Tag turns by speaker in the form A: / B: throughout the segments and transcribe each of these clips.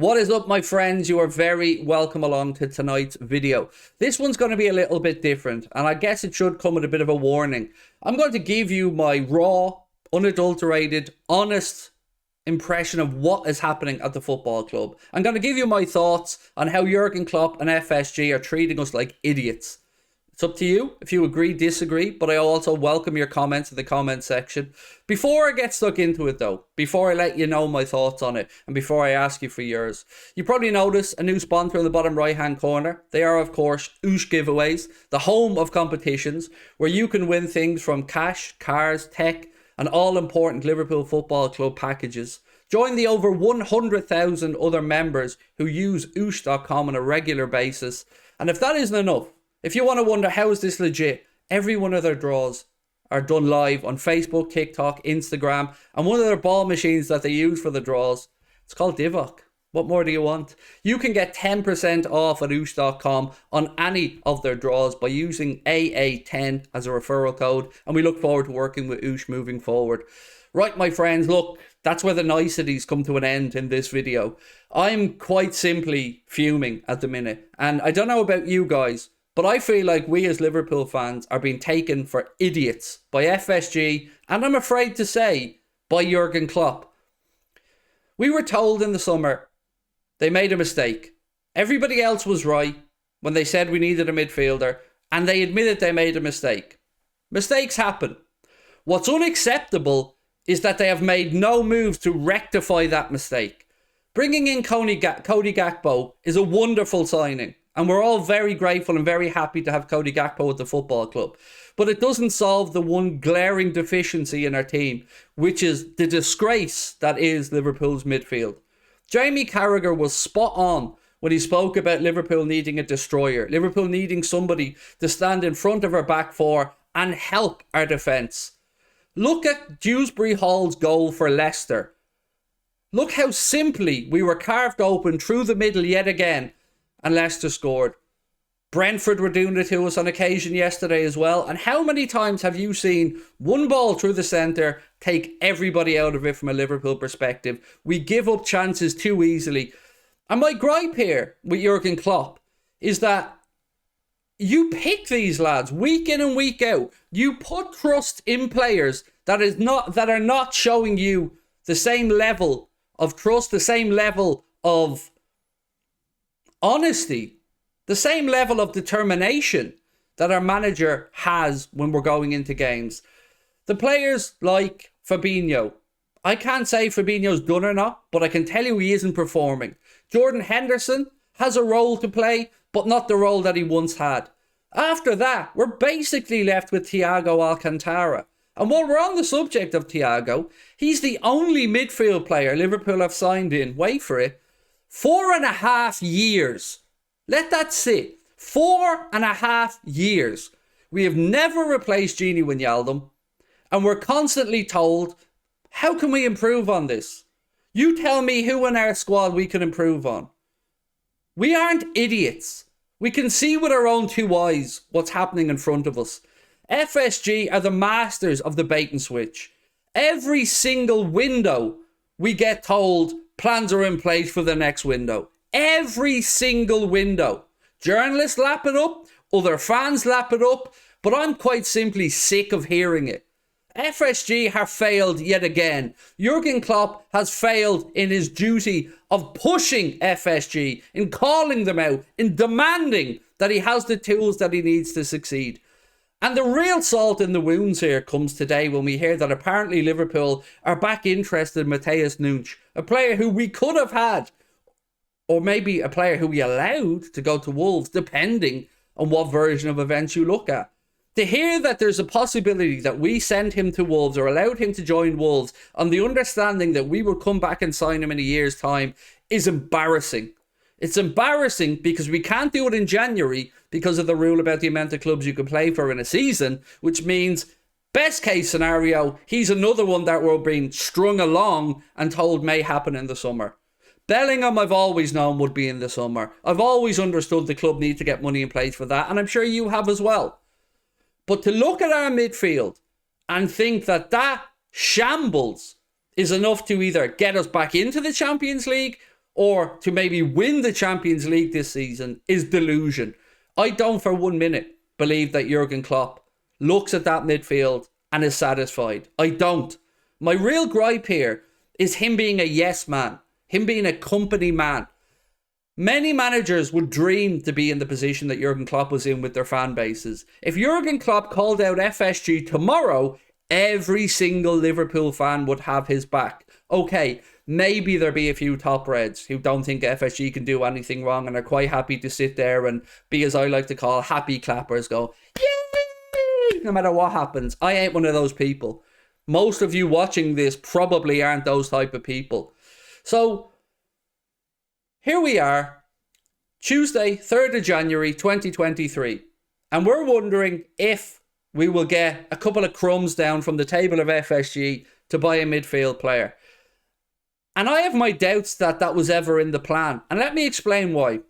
A: What is up, my friends? You are very welcome along to tonight's video. This one's going to be a little bit different, and I guess it should come with a bit of a warning. I'm going to give you my raw, unadulterated, honest impression of what is happening at the football club. I'm going to give you my thoughts on how Jurgen Klopp and FSG are treating us like idiots. It's up to you if you agree, disagree, but I also welcome your comments in the comment section. Before I get stuck into it though, before I let you know my thoughts on it, and before I ask you for yours, you probably notice a new sponsor in the bottom right hand corner. They are of course Oosh Giveaways, the home of competitions, where you can win things from cash, cars, tech, and all important Liverpool Football Club packages. Join the over 100,000 other members who use oosh.com on a regular basis. And if that isn't enough, if you want to wonder how is this legit, every one of their draws are done live on Facebook, TikTok, Instagram, and one of their ball machines that they use for the draws, it's called Divock. What more do you want? You can get 10% off at oosh.com on any of their draws by using AA10 as a referral code, and we look forward to working with Oosh moving forward. Right, my friends, look, that's where the niceties come to an end in this video. I'm quite simply fuming at the minute, and I don't know about you guys, but I feel like we as Liverpool fans are being taken for idiots by FSG, and I'm afraid to say, by Jurgen Klopp. We were told in the summer they made a mistake. Everybody else was right when they said we needed a midfielder, and they admitted they made a mistake. Mistakes happen. What's unacceptable is that they have made no moves to rectify that mistake. Bringing in Cody Gakpo is a wonderful signing, and we're all very grateful and very happy to have Cody Gakpo at the football club. But it doesn't solve the one glaring deficiency in our team, which is the disgrace that is Liverpool's midfield. Jamie Carragher was spot on when he spoke about Liverpool needing a destroyer, Liverpool needing somebody to stand in front of our back four and help our defence. Look at Dewsbury Hall's goal for Leicester. Look how simply we were carved open through the middle yet again, and Leicester scored. Brentford were doing it to us on occasion yesterday as well. And how many times have you seen one ball through the centre take everybody out of it from a Liverpool perspective? We give up chances too easily. And my gripe here with Jurgen Klopp is that you pick these lads week in and week out. You put trust in players that are not showing you the same level of trust, the same level of honesty, the same level of determination that our manager has when we're going into games. The players like Fabinho, I can't say Fabinho's done or not, but I can tell you he isn't performing. Jordan Henderson has a role to play, but not the role that he once had. After that, we're basically left with Thiago Alcantara. And while we're on the subject of Thiago, he's the only midfield player Liverpool have signed in, wait for it, 4.5 years. Let that sit. 4.5 years. We have never replaced Gini Wijnaldum, and we're constantly told, how can we improve on this? You tell me who in our squad we can improve on. We aren't idiots. We can see with our own two eyes what's happening in front of us. FSG are the masters of the bait and switch. Every single window we get told plans are in place for the next window. Every single window. Journalists lap it up, other fans lap it up, but I'm quite simply sick of hearing it. FSG have failed yet again. Jurgen Klopp has failed in his duty of pushing FSG, in calling them out, in demanding that he has the tools that he needs to succeed. And the real salt in the wounds here comes today when we hear that apparently Liverpool are back interested in Matheus Nunes, a player who we could have had, or maybe a player who we allowed to go to Wolves, depending on what version of events you look at. To hear that there's a possibility that we send him to Wolves or allowed him to join Wolves on the understanding that we will come back and sign him in a year's time is embarrassing. It's embarrassing because we can't do it in January because of the rule about the amount of clubs you can play for in a season, which means best case scenario, he's another one that we're being strung along and told may happen in the summer. Bellingham, I've always known would be in the summer. I've always understood the club need to get money in place for that, and I'm sure you have as well. But to look at our midfield and think that that shambles is enough to either get us back into the Champions League or to maybe win the Champions League this season is delusion. I don't for 1 minute believe that Jurgen Klopp looks at that midfield and is satisfied. I don't. My real gripe here is him being a yes man, him being a company man. Many managers would dream to be in the position that Jurgen Klopp was in with their fan bases. If Jurgen Klopp called out FSG tomorrow, every single Liverpool fan would have his back. Okay, maybe there'll be a few top reds who don't think FSG can do anything wrong and are quite happy to sit there and be, as I like to call, happy clappers, go, yay, no matter what happens. I ain't one of those people. Most of you watching this probably aren't those type of people. So, here we are, Tuesday, 3rd of January, 2023. And we're wondering if we will get a couple of crumbs down from the table of FSG to buy a midfield player. And I have my doubts that that was ever in the plan. And let me explain why.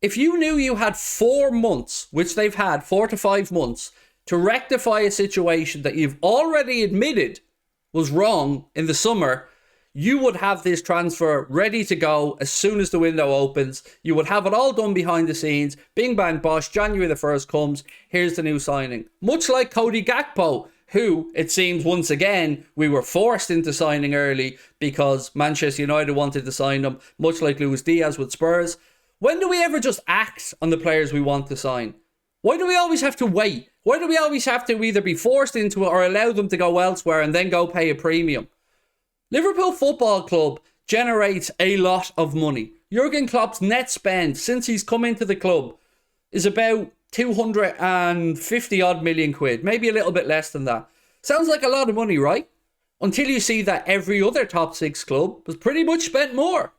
A: If you knew you had 4 months, which they've had, 4 to 5 months, to rectify a situation that you've already admitted was wrong in the summer, you would have this transfer ready to go as soon as the window opens. You would have it all done behind the scenes. Bing, bang, bosh, January the 1st comes. Here's the new signing. Much like Cody Gakpo, who, it seems once again, we were forced into signing early because Manchester United wanted to sign him, much like Luis Diaz with Spurs. When do we ever just act on the players we want to sign? Why do we always have to wait? Why do we always have to either be forced into it or allow them to go elsewhere and then go pay a premium? Liverpool Football Club generates a lot of money. Jurgen Klopp's net spend since he's come into the club is about 250 odd million quid, maybe a little bit less than that. Sounds like a lot of money, right? Until you see that every other top 6 club has pretty much spent more.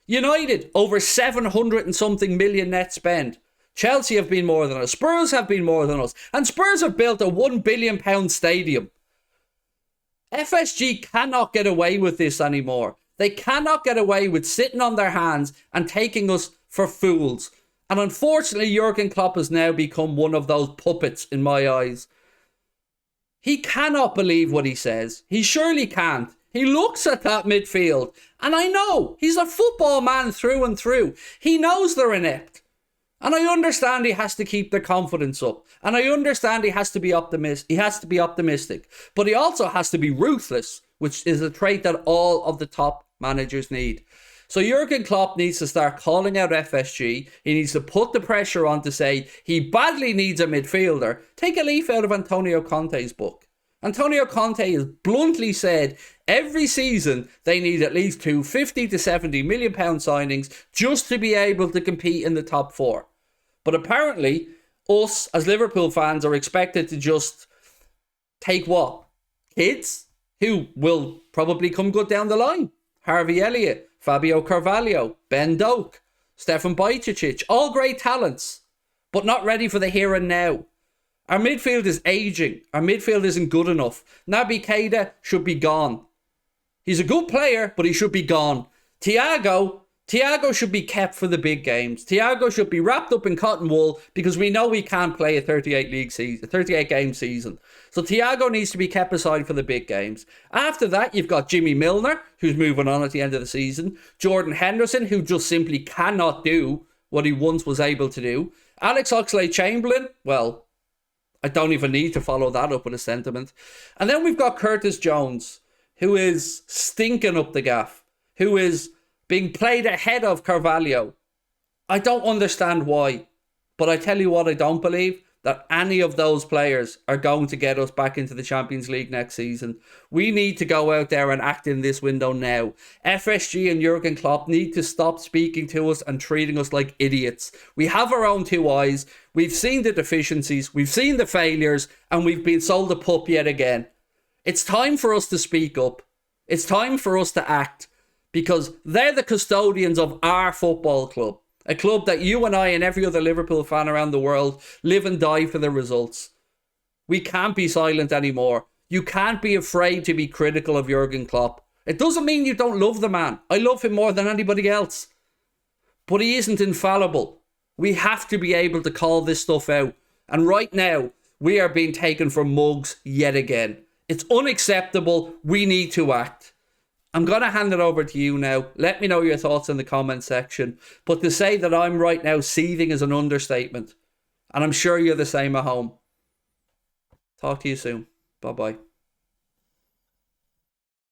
A: United, over 700 and something million net spend. Chelsea have been more than us. Spurs have been more than us. And Spurs have built a £1 billion stadium. FSG cannot get away with this anymore. They cannot get away with sitting on their hands and taking us for fools. And unfortunately, Jurgen Klopp has now become one of those puppets in my eyes. He cannot believe what he says. He surely can't. He looks at that midfield. And I know, he's a football man through and through. He knows they're inept. And I understand he has to keep their confidence up. And I understand he has to be optimistic. But he also has to be ruthless, which is a trait that all of the top managers need. So Jurgen Klopp needs to start calling out FSG. He needs to put the pressure on to say he badly needs a midfielder. Take a leaf out of Antonio Conte's book. Antonio Conte has bluntly said every season they need at least 50 to 70 million pound signings just to be able to compete in the top 4. But apparently, us as Liverpool fans are expected to just take what? Kids who will probably come good down the line. Harvey Elliott, Fabio Carvalho, Ben Doak, Stefan Bajcetic, all great talents, but not ready for the here and now. Our midfield is aging. Our midfield isn't good enough. Naby Keita should be gone. He's a good player, but he should be gone. Thiago should be kept for the big games. Thiago should be wrapped up in cotton wool because we know we can't play a 38 game season. So Thiago needs to be kept aside for the big games. After that, you've got Jimmy Milner, who's moving on at the end of the season. Jordan Henderson, who just simply cannot do what he once was able to do. Alex Oxlade-Chamberlain, well, I don't even need to follow that up with a sentiment. And then we've got Curtis Jones, who is stinking up the gaff, who is being played ahead of Carvalho. I don't understand why, but I tell you what, I don't believe that any of those players are going to get us back into the Champions League next season. We need to go out there and act in this window now. FSG and Jurgen Klopp need to stop speaking to us and treating us like idiots. We have our own 2 eyes. We've seen the deficiencies, we've seen the failures, and we've been sold a pup yet again. It's time for us to speak up. It's time for us to act. Because they're the custodians of our football club. A club that you and I and every other Liverpool fan around the world live and die for the results. We can't be silent anymore. You can't be afraid to be critical of Jurgen Klopp. It doesn't mean you don't love the man. I love him more than anybody else. But he isn't infallible. We have to be able to call this stuff out. And right now, we are being taken for mugs yet again. It's unacceptable. We need to act. I'm going to hand it over to you now. Let me know your thoughts in the comment section. But to say that I'm right now seething is an understatement. And I'm sure you're the same at home. Talk to you soon. Bye-bye.